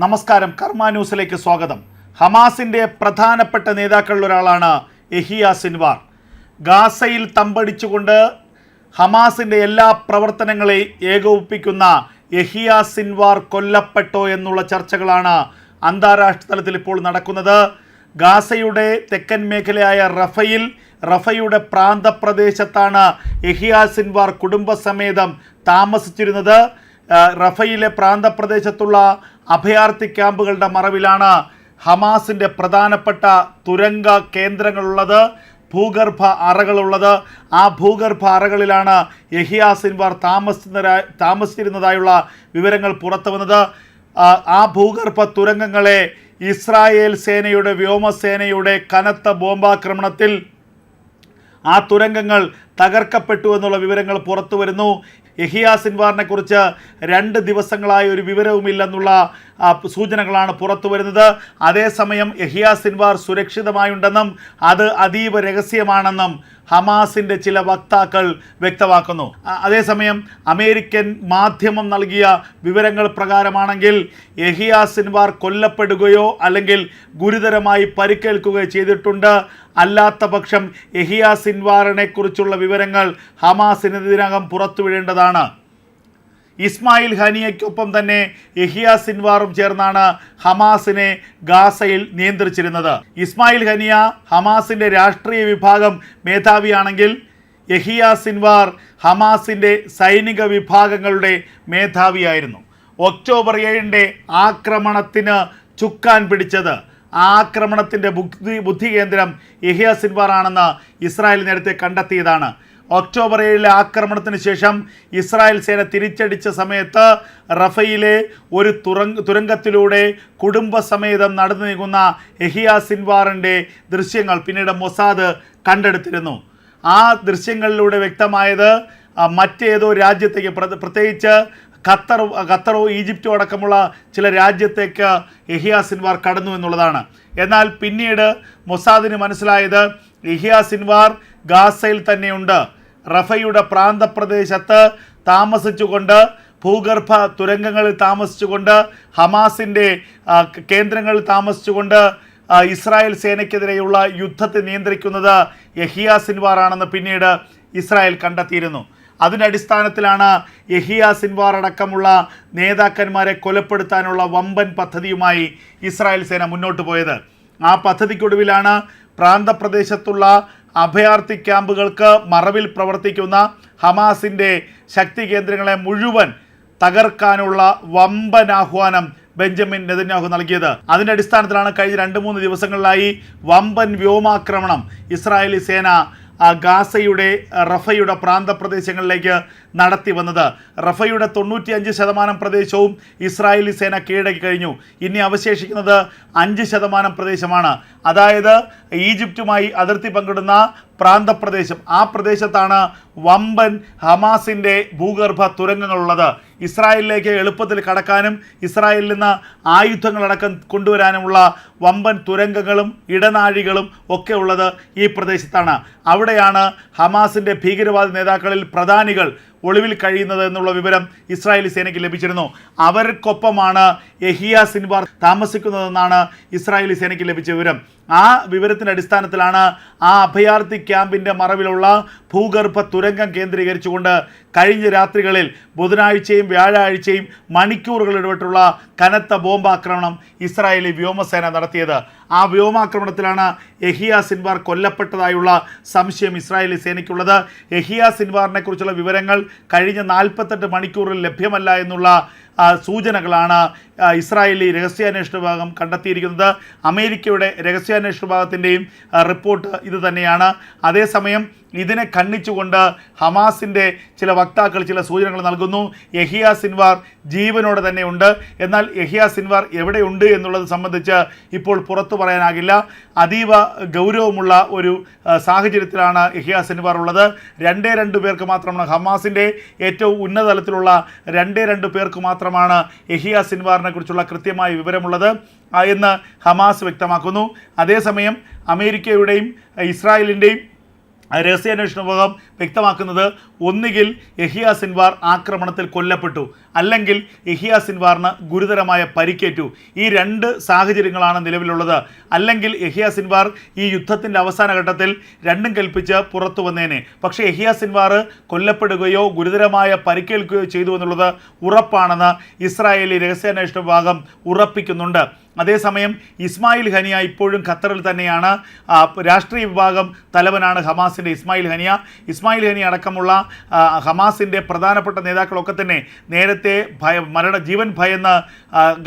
നമസ്കാരം, കർമ്മ ന്യൂസിലേക്ക് സ്വാഗതം. ഹമാസിന്റെ പ്രധാനപ്പെട്ട നേതാക്കളിൽ ഒരാളാണ് യഹിയ സിൻവാർ. ഗാസയിൽ തമ്പടിച്ചുകൊണ്ട് ഹമാസിന്റെ എല്ലാ പ്രവർത്തനങ്ങളെയും ഏകോപിപ്പിക്കുന്ന യഹിയ സിൻവാർ കൊല്ലപ്പെട്ടോ എന്നുള്ള ചർച്ചകളാണ് അന്താരാഷ്ട്ര തലത്തിൽ ഇപ്പോൾ നടക്കുന്നത്. ഗാസയുടെ തെക്കൻ മേഖലയായ റഫയുടെ പ്രാന്തപ്രദേശത്താണ് യഹിയ സിൻവാർ കുടുംബസമേതം താമസിച്ചിരുന്നത്. റഫയിലെ പ്രാന്തപ്രദേശത്തുള്ള അഭയാർത്ഥി ക്യാമ്പുകളുടെ മറവിലാണ് ഹമാസിൻ്റെ പ്രധാനപ്പെട്ട തുരങ്ക കേന്ദ്രങ്ങളുള്ളത്, ഭൂഗർഭ അറകളുള്ളത്. ആ ഭൂഗർഭ അറകളിലാണ് യഹിയ സിൻവാർ താമസിച്ചിരുന്നതായുള്ള വിവരങ്ങൾ പുറത്തു വന്നത്. ആ ഭൂഗർഭ തുരങ്കങ്ങളെ ഇസ്രായേൽ സേനയുടെ വ്യോമസേനയുടെ കനത്ത ബോംബാക്രമണത്തിൽ ആ തുരങ്കങ്ങൾ തകർക്കപ്പെട്ടു എന്നുള്ള വിവരങ്ങൾ പുറത്തു വരുന്നു. യഹിയ സിൻവാറിനെ കുറിച്ച് 2 ദിവസങ്ങളായി ഒരു വിവരവുമില്ലെന്നുള്ള സൂചനകളാണ് പുറത്തു വരുന്നത്. അതേസമയം യഹിയ സിൻവാർ സുരക്ഷിതമായുണ്ടെന്നും അത് അതീവ രഹസ്യമാണെന്നും ഹമാസിൻ്റെ ചില വക്താക്കൾ വ്യക്തമാക്കുന്നു. അതേസമയം അമേരിക്കൻ മാധ്യമം നൽകിയ വിവരങ്ങൾ പ്രകാരമാണെങ്കിൽ യഹിയ സിൻവാർ കൊല്ലപ്പെടുകയോ അല്ലെങ്കിൽ ഗുരുതരമായി പരിക്കേൽക്കുകയോ ചെയ്തിട്ടുണ്ട്. അല്ലാത്ത പക്ഷം യഹിയ സിൻവാറിനെ കുറിച്ചുള്ള വിവരങ്ങൾ ഹമാസിന് ഇതിനകം പുറത്തുവിടേണ്ടതാണ്. ഇസ്മായിൽ ഹനിയയ്ക്കൊപ്പം തന്നെ യഹിയ സിൻവാറും ചേർന്നാണ് ഹമാസിനെ ഗാസയിൽ നിയന്ത്രിച്ചിരുന്നത്. ഇസ്മായിൽ ഹനിയ ഹമാസിൻ്റെ രാഷ്ട്രീയ വിഭാഗം മേധാവിയാണെങ്കിൽ യഹിയ സിൻവാർ ഹമാസിൻ്റെ സൈനിക വിഭാഗങ്ങളുടെ മേധാവിയായിരുന്നു. ഒക്ടോബർ 7 ആക്രമണത്തിന് ചുക്കാൻ പിടിച്ചത്, ആ ആക്രമണത്തിൻ്റെ ബുദ്ധി കേന്ദ്രം യഹിയ സിൻവാർ ആണെന്ന് ഇസ്രായേൽ നേരത്തെ കണ്ടെത്തിയതാണ്. ഒക്ടോബർ 7 ആക്രമണത്തിന് ശേഷം ഇസ്രായേൽ സേന തിരിച്ചടിച്ച സമയത്ത് റഫയിലെ ഒരു തുരങ്കത്തിലൂടെ കുടുംബസമേതം നടന്നു നീങ്ങുന്ന യഹിയ സിൻവാറിൻ്റെ ദൃശ്യങ്ങൾ പിന്നീട് മൊസാദ് കണ്ടെടുത്തിരുന്നു. ആ ദൃശ്യങ്ങളിലൂടെ വ്യക്തമായത് മറ്റേതോ രാജ്യത്തേക്ക്, പ്രത്യേകിച്ച് ഖത്തറോ ഈജിപ്റ്റോ അടക്കമുള്ള ചില രാജ്യത്തേക്ക് യഹിയ സിൻവാർ കടന്നു എന്നുള്ളതാണ്. എന്നാൽ പിന്നീട് മൊസാദിന് മനസ്സിലായത് യഹിയ സിൻവാർ ഗാസയിൽ തന്നെയുണ്ട്. റഫയുടെ പ്രാന്തപ്രദേശത്ത് താമസിച്ചുകൊണ്ട്, ഭൂഗർഭ തുരങ്കങ്ങളിൽ താമസിച്ചുകൊണ്ട്, ഹമാസിൻ്റെ കേന്ദ്രങ്ങളിൽ താമസിച്ചുകൊണ്ട് ഇസ്രായേൽ സേനയ്ക്കെതിരെയുള്ള യുദ്ധത്തെ നിയന്ത്രിക്കുന്നത് യഹിയ സിൻവാർ ആണെന്ന് പിന്നീട് ഇസ്രായേൽ കണ്ടെത്തിയിരുന്നു. അതിൻ്റെ അടിസ്ഥാനത്തിലാണ് യഹിയ സിൻവാർ അടക്കമുള്ള നേതാക്കന്മാരെ കൊലപ്പെടുത്താനുള്ള വമ്പൻ പദ്ധതിയുമായി ഇസ്രായേൽ സേന മുന്നോട്ട് പോയത്. ആ പദ്ധതിക്കൊടുവിലാണ് പ്രാന്തപ്രദേശത്തുള്ള അഭയാർത്ഥി ക്യാമ്പുകൾക്ക് മറവിൽ പ്രവർത്തിക്കുന്ന ഹമാസിൻ്റെ ശക്തി കേന്ദ്രങ്ങളെ മുഴുവൻ തകർക്കാനുള്ള വമ്പൻ ആഹ്വാനം ബെഞ്ചമിൻ നെതന്യാഹു നൽകിയത്. അതിൻ്റെ അടിസ്ഥാനത്തിലാണ് കഴിഞ്ഞ 2-3 ദിവസങ്ങളിലായി വമ്പൻ വ്യോമാക്രമണം ഇസ്രായേലി സേന ഗാസയുടെ റഫയുടെ പ്രാന്തപ്രദേശങ്ങളിലേക്ക് നടത്തി വന്നത്. റഫയുടെ 95% പ്രദേശവും ഇസ്രായേലി സേന കീഴടക്കി കഴിഞ്ഞു. ഇനി അവശേഷിക്കുന്നത് 5% പ്രദേശമാണ്. അതായത് ഈജിപ്തുമായി അതിർത്തി പങ്കിടുന്ന പ്രാന്തപ്രദേശം. ആ പ്രദേശത്താണ് വമ്പൻ ഹമാസിൻ്റെ ഭൂഗർഭ തുരങ്കങ്ങളുള്ളത്. ഇസ്രായേലിലേക്ക് എളുപ്പത്തിൽ കടക്കാനും ഇസ്രായേലിൽ നിന്ന് ആയുധങ്ങളടക്കം കൊണ്ടുവരാനുമുള്ള വമ്പൻ തുരങ്കങ്ങളും ഇടനാഴികളും ഒക്കെ ഉള്ളത് ഈ പ്രദേശത്താണ്. അവിടെയാണ് ഹമാസിൻ്റെ ഭീകരവാദി നേതാക്കളിൽ പ്രധാനികൾ ഒളിവിൽ കഴിയുന്നത് എന്നുള്ള വിവരം ഇസ്രായേലി സേനയ്ക്ക് ലഭിച്ചിരുന്നു. അവർക്കൊപ്പമാണ് യഹിയ സിൻവാർ താമസിക്കുന്നതെന്നാണ് ഇസ്രായേലി സേനയ്ക്ക് ലഭിച്ച വിവരം. ആ വിവരത്തിൻ്റെ അടിസ്ഥാനത്തിലാണ് ആ അഭയാർത്ഥി ക്യാമ്പിൻ്റെ മറവിലുള്ള ഭൂഗർഭ തുരങ്കം കേന്ദ്രീകരിച്ചുകൊണ്ട് കഴിഞ്ഞ രാത്രികളിൽ ബുധനാഴ്ചയും വ്യാഴാഴ്ചയും മണിക്കൂറുകൾ ഇടവിട്ടുള്ള കനത്ത ബോംബാക്രമണം ഇസ്രായേലി വ്യോമസേന നടത്തിയത്. ആ വ്യോമാക്രമണത്തിലാണ് യഹിയ സിൻവാർ കൊല്ലപ്പെട്ടതായുള്ള സംശയം ഇസ്രായേലി സേനയ്ക്കുള്ളത്. യഹിയ സിൻവാറിനെ കുറിച്ചുള്ള വിവരങ്ങൾ കഴിഞ്ഞ 48 മണിക്കൂറിൽ ലഭ്യമല്ല എന്നുള്ള സൂചനകളാണ് ഇസ്രായേലി രഹസ്യാന്വേഷണ വിഭാഗം കണ്ടെത്തിയിരിക്കുന്നത്. അമേരിക്കയുടെ രഹസ്യാന്വേഷണ വിഭാഗത്തിൻ്റെയും റിപ്പോർട്ട് ഇത് തന്നെയാണ്. അതേസമയം ഇതിനെ ഖണ്ഡിച്ചുകൊണ്ട് ഹമാസിൻ്റെ ചില വക്താക്കൾ ചില സൂചനകൾ നൽകുന്നു. യഹിയ സിൻവാർ ജീവനോടെ തന്നെ ഉണ്ട്. എന്നാൽ യഹിയ സിൻവാർ എവിടെയുണ്ട് എന്നുള്ളത് സംബന്ധിച്ച് ഇപ്പോൾ പുറത്തു പറയാനാകില്ല. അതീവ ഗൗരവമുള്ള ഒരു സാഹചര്യത്തിലാണ് യഹിയ സിൻവാർ ഉള്ളത്. 2 പേർക്ക് മാത്രമാണ്, ഹമാസിൻ്റെ ഏറ്റവും ഉന്നത തലത്തിലുള്ള 2 പേർക്ക് മാത്രമാണ് യഹിയ സിൻവാറിനെ കുറിച്ചുള്ള കൃത്യമായ വിവരമുള്ളത് എന്ന് ഹമാസ് വ്യക്തമാക്കുന്നു. അതേസമയം അമേരിക്കയുടെയും ഇസ്രായേലിൻ്റെയും രഹസ്യാന്വേഷണ വിഭാഗം വ്യക്തമാക്കുന്നത് ഒന്നുകിൽ യഹിയ സിൻവാർ ആക്രമണത്തിൽ കൊല്ലപ്പെട്ടു, അല്ലെങ്കിൽ യഹിയ സിൻവാറിന് ഗുരുതരമായ പരിക്കേറ്റു. ഈ രണ്ട് സാഹചര്യങ്ങളാണ് നിലവിലുള്ളത്. അല്ലെങ്കിൽ യഹിയ സിൻവാർ ഈ യുദ്ധത്തിൻ്റെ അവസാന ഘട്ടത്തിൽ രണ്ടും കൽപ്പിച്ച് പുറത്തു വന്നേനെ. പക്ഷേ യഹിയ സിൻവാർ കൊല്ലപ്പെടുകയോ ഗുരുതരമായ പരിക്കേൽക്കുകയോ ചെയ്തു എന്നുള്ളത് ഉറപ്പാണെന്ന് ഇസ്രായേലി രഹസ്യാന്വേഷണ വിഭാഗം ഉറപ്പിക്കുന്നുണ്ട്. അതേസമയം ഇസ്മായിൽ ഹനിയ ഇപ്പോഴും ഖത്തറിൽ തന്നെയാണ്. രാഷ്ട്രീയ വിഭാഗം തലവനാണ് ഹമാസിൻ്റെ ഇസ്മായിൽ ഹനിയ അടക്കമുള്ള ഹമാസിൻ്റെ പ്രധാനപ്പെട്ട നേതാക്കളൊക്കെ തന്നെ നേരത്തെ ജീവൻ ഭയന്ന്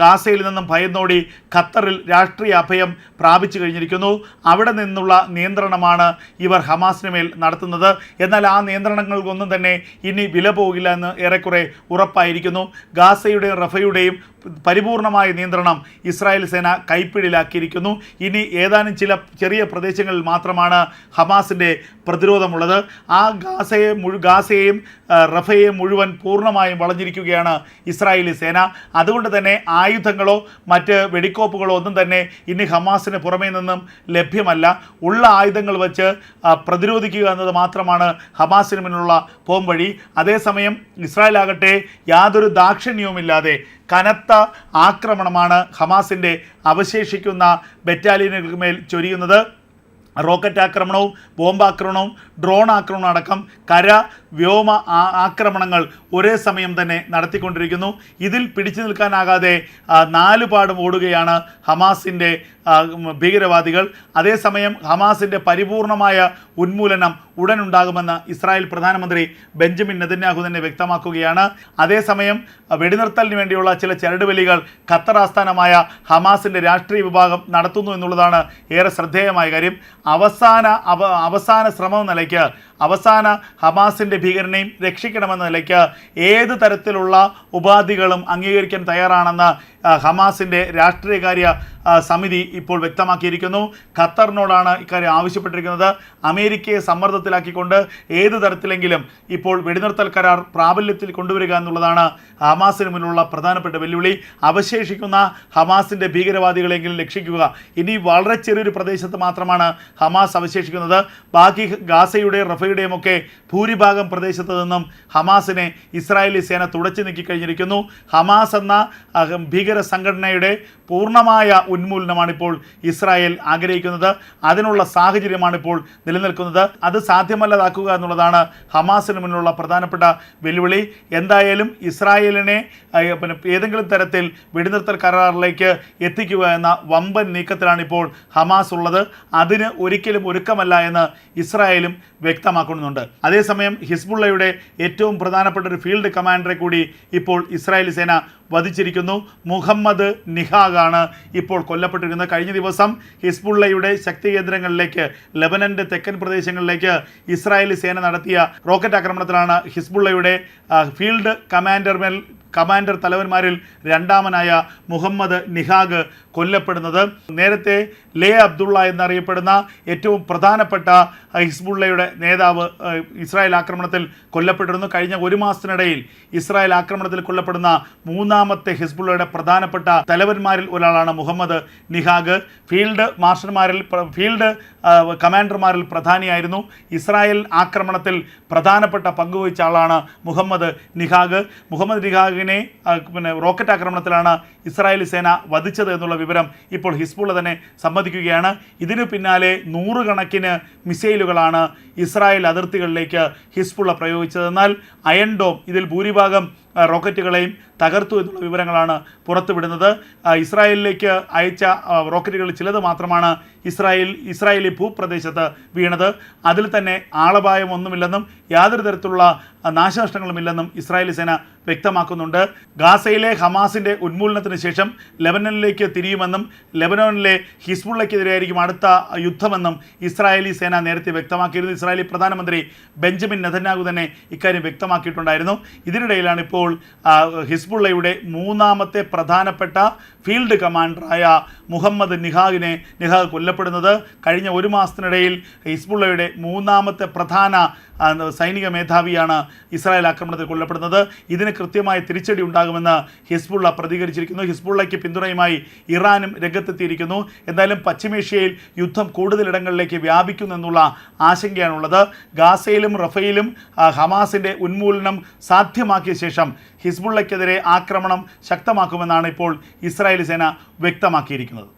ഗാസയിൽ നിന്നും ഭയന്നോടി ഖത്തറിൽ രാഷ്ട്രീയ അഭയം പ്രാപിച്ചു കഴിഞ്ഞിരിക്കുന്നു. അവിടെ നിന്നുള്ള നിയന്ത്രണമാണ് ഇവർ ഹമാസിന് മേൽ നടത്തുന്നത്. എന്നാൽ ആ നിയന്ത്രണങ്ങൾക്കൊന്നും തന്നെ ഇനി വില പോകില്ല എന്ന് ഏറെക്കുറെ ഉറപ്പായിരിക്കുന്നു. ഗാസയുടെയും റഫയുടെയും പരിപൂർണമായ നിയന്ത്രണം ഇസ്രായേൽ സേന കൈപ്പിടിയിലാക്കിയിരിക്കുന്നു. ഇനി ഏതാനും ചില ചെറിയ പ്രദേശങ്ങളിൽ മാത്രമാണ് ഹമാസിൻ്റെ പ്രതിരോധമുള്ളത്. ആ ഗാസയെയും റഫയെയും മുഴുവൻ പൂർണ്ണമായും വളഞ്ഞിരിക്കുകയാണ് ഇസ്രായേലി സേന. അതുകൊണ്ട് തന്നെ ആയുധങ്ങളോ മറ്റ് വെടിക്കോപ്പുകളോ ഒന്നും തന്നെ ഇനി ഹമാസിന് പുറമേ നിന്നും ലഭ്യമല്ല. ഉള്ള ആയുധങ്ങൾ വെച്ച് പ്രതിരോധിക്കുക എന്നത് മാത്രമാണ് ഹമാസിന് മുന്നിലുള്ള പോംവഴി. അതേസമയം ഇസ്രായേൽ ആകട്ടെ യാതൊരു ദാക്ഷിണ്യവുമില്ലാതെ കനത്ത ആക്രമണമാണ് ഹമാസിൻ്റെ അവശേഷിക്കുന്ന ബറ്റാലിയനുകൾക്ക് മേൽ ചൊരിയുന്നത്. റോക്കറ്റ് ആക്രമണവും ബോംബാക്രമണവും ഡ്രോൺ ആക്രമണം അടക്കം കര വ്യോമ ആക്രമണങ്ങൾ ഒരേ സമയം തന്നെ നടത്തിക്കൊണ്ടിരിക്കുന്നു. ഇതിൽ പിടിച്ചു നിൽക്കാനാകാതെ നാലുപാടും ഓടുകയാണ് ഹമാസിൻ്റെ ഭീകരവാദികൾ. അതേസമയം ഹമാസിൻ്റെ പരിപൂർണമായ ഉന്മൂലനം ഉടനുണ്ടാകുമെന്ന് ഇസ്രായേൽ പ്രധാനമന്ത്രി ബെഞ്ചമിൻ നെതന്യാഹു തന്നെ വ്യക്തമാക്കുകയാണ്. അതേസമയം വെടിനിർത്തലിന് വേണ്ടിയുള്ള ചില ചരടുവലികൾ ഖത്തർ ആസ്ഥാനമായ ഹമാസിൻ്റെ രാഷ്ട്രീയ വിഭാഗം നടത്തുന്നു എന്നുള്ളതാണ് ഏറെ ശ്രദ്ധേയമായ കാര്യം. അവസാന ശ്രമം നിലയ്ക്ക് അവസാന ഹമാസിൻ്റെ ഭീകരനെയും രക്ഷിക്കണമെന്ന നിലയ്ക്ക് ഏത് തരത്തിലുള്ള ഉപാധികളും അംഗീകരിക്കാൻ തയ്യാറാണെന്ന് ഹമാസിൻ്റെ രാഷ്ട്രീയകാര്യ സമിതി ഇപ്പോൾ വ്യക്തമാക്കിയിരിക്കുന്നു. ഖത്തറിനോടാണ് ഇക്കാര്യം ആവശ്യപ്പെട്ടിരിക്കുന്നത്. അമേരിക്കയെ സമ്മർദ്ദത്തിലാക്കിക്കൊണ്ട് ഏത് തരത്തിലെങ്കിലും ഇപ്പോൾ വെടിനിർത്തൽ കരാർ പ്രാബല്യത്തിൽ കൊണ്ടുവരിക എന്നുള്ളതാണ് ഹമാസിന് മുന്നിലുള്ള പ്രധാനപ്പെട്ട വെല്ലുവിളി. അവശേഷിക്കുന്ന ഹമാസിൻ്റെ ഭീകരവാദികളെങ്കിലും രക്ഷിക്കുക. ഇനി വളരെ ചെറിയൊരു പ്രദേശത്ത് മാത്രമാണ് ഹമാസ് അവശേഷിക്കുന്നത്. ബാക്കി ഗാസയുടെ റഫയുടെയും ഒക്കെ ഭൂരിഭാഗം പ്രദേശത്ത് നിന്നും ഹമാസിനെ ഇസ്രായേലി സേന തുടച്ചു നീക്കിക്കഴിഞ്ഞിരിക്കുന്നു. ഹമാസ് എന്ന ഭീകര സംഘടനയുടെ പൂർണ്ണമായ ഉന്മൂലനമാണിപ്പോൾ ഇസ്രായേൽ ആഗ്രഹിക്കുന്നത്. അതിനുള്ള സാഹചര്യമാണിപ്പോൾ നിലനിൽക്കുന്നത്. അത് സാധ്യമല്ലാതാക്കുക എന്നുള്ളതാണ് ഹമാസിന് മുന്നിലുള്ള പ്രധാനപ്പെട്ട വെല്ലുവിളി. എന്തായാലും ഇസ്രായേലിനെ ഏതെങ്കിലും തരത്തിൽ വെടിനിർത്തൽ കരാറിലേക്ക് എത്തിക്കുക എന്ന വമ്പൻ നീക്കത്തിലാണിപ്പോൾ ഹമാസ് ഉള്ളത്. അതിന് ഒരിക്കലും ഒരുക്കമല്ല എന്ന് ഇസ്രായേലും വ്യക്തമാക്കുന്നുണ്ട്. അതേസമയം ഹിസ്ബുള്ളയുടെ ഏറ്റവും പ്രധാനപ്പെട്ട ഒരു ഫീൽഡ് കമാൻഡറെ കൂടി ഇപ്പോൾ ഇസ്രായേലി സേന വധിച്ചിരിക്കുന്നു. മുഹമ്മദ് നിഹാഗാണ് ഇപ്പോൾ കൊല്ലപ്പെട്ടിരിക്കുന്നത്. കഴിഞ്ഞ ദിവസം ഹിസ്ബുള്ളയുടെ ശക്തി കേന്ദ്രങ്ങളിലേക്ക് ലെബനൻ്റെ തെക്കൻ പ്രദേശങ്ങളിലേക്ക് ഇസ്രായേലി സേന നടത്തിയ റോക്കറ്റ് ആക്രമണത്തിലാണ് ഹിസ്ബുള്ളയുടെ ഫീൽഡ് കമാൻഡർ തലവന്മാരിൽ രണ്ടാമനായ മുഹമ്മദ് നിഹാഗ് കൊല്ലപ്പെടുന്നത്. നേരത്തെ ലേ അബ്ദുള്ള എന്നറിയപ്പെടുന്ന ഏറ്റവും പ്രധാനപ്പെട്ട ഹിസ്ബുള്ളയുടെ നേതാവ് ഇസ്രായേൽ ആക്രമണത്തിൽ കൊല്ലപ്പെട്ടിരുന്നു. കഴിഞ്ഞ ഒരു മാസത്തിനിടയിൽ ഇസ്രായേൽ ആക്രമണത്തിൽ കൊല്ലപ്പെടുന്ന മൂന്നാമത്തെ ഹിസ്ബുള്ളയുടെ പ്രധാനപ്പെട്ട തലവന്മാരിൽ ഒരാളാണ് മുഹമ്മദ് നിഹാഗ്. ഫീൽഡ് കമാൻഡർമാരിൽ പ്രധാനിയായിരുന്നു. ഇസ്രായേൽ ആക്രമണത്തിൽ പ്രധാനപ്പെട്ട പങ്കുവഹിച്ച ആളാണ് മുഹമ്മദ് നിഹാഗ്. മുഹമ്മദ് നിഹാഗിനെ റോക്കറ്റ് ആക്രമണത്തിലാണ് ഇസ്രായേലി സേന വധിച്ചത് എന്നുള്ള വിവരം ഇപ്പോൾ ഹിസ്ബുള്ള തന്നെ സമ്മതിക്കുകയാണ്. ഇതിനു പിന്നാലെ നൂറുകണക്കിന് മിസൈലുകളാണ് ഇസ്രായേൽ അതിർത്തികളിലേക്ക് ഹിസ്ബുള്ള പ്രയോഗിച്ചതെന്നാൽ അയൺ ഡോം ഇതിൽ ഭൂരിഭാഗം റോക്കറ്റുകളെയും തകർത്തു എന്നുള്ള വിവരങ്ങളാണ് പുറത്തുവിടുന്നത്. ഇസ്രായേലിലേക്ക് അയച്ച റോക്കറ്റുകളിൽ ചിലത് മാത്രമാണ് ഇസ്രായേലി ഭൂപ്രദേശത്ത് വീണത്. അതിൽ തന്നെ ആളപായമൊന്നുമില്ലെന്നും യാതൊരു തരത്തിലുള്ള നാശനഷ്ടങ്ങളുമില്ലെന്നും ഇസ്രായേലി സേന വ്യക്തമാക്കുന്നുണ്ട്. ഗാസയിലെ ഹമാസിൻ്റെ ഉന്മൂലനത്തിന് ശേഷം ലെബനനിലേക്ക് തിരിയുമെന്നും ലെബനോനിലെ ഹിസ്ബുള്ളയ്ക്കെതിരെയായിരിക്കും അടുത്ത യുദ്ധമെന്നും ഇസ്രായേലി സേന നേരത്തെ വ്യക്തമാക്കിയിരുന്നു. ഇസ്രായേലി പ്രധാനമന്ത്രി ബെഞ്ചമിൻ നെതന്യാഹു തന്നെ ഇക്കാര്യം വ്യക്തമാക്കിയിട്ടുണ്ടായിരുന്നു. ഇതിനിടയിലാണ് ഇപ്പോൾ ഇപ്പോൾ ഹിസ്ബുള്ളയുടെ മൂന്നാമത്തെ പ്രധാനപ്പെട്ട ഫീൽഡ് കമാൻഡറായ മുഹമ്മദ് നിഹാഗ് കൊല്ലപ്പെടുന്നത്. കഴിഞ്ഞ ഒരു മാസത്തിനിടയിൽ ഹിസ്ബുള്ളയുടെ മൂന്നാമത്തെ പ്രധാന സൈനിക മേധാവിയാണ് ഇസ്രായേൽ ആക്രമണത്തിൽ കൊല്ലപ്പെടുന്നത്. ഇതിന് കൃത്യമായ തിരിച്ചടി ഉണ്ടാകുമെന്ന് ഹിസ്ബുള്ള പ്രതികരിച്ചിരിക്കുന്നു. ഹിസ്ബുള്ളയ്ക്ക് പിന്തുണയുമായി ഇറാനും രംഗത്തെത്തിയിരിക്കുന്നു. എന്തായാലും പശ്ചിമേഷ്യയിൽ യുദ്ധം കൂടുതലിടങ്ങളിലേക്ക് വ്യാപിക്കുമെന്നുള്ള ആശങ്കയാണുള്ളത്. ഗാസയിലും റഫയിലും ഹമാസിൻ്റെ ഉന്മൂലനം സാധ്യമാക്കിയ ശേഷം ഹിസ്ബുള്ളയ്ക്കെതിരെ ആക്രമണം ശക്തമാക്കുമെന്നാണ് ഇപ്പോൾ ഇസ്രായേൽ സേന വ്യക്തമാക്കിയിരിക്കുന്നത്.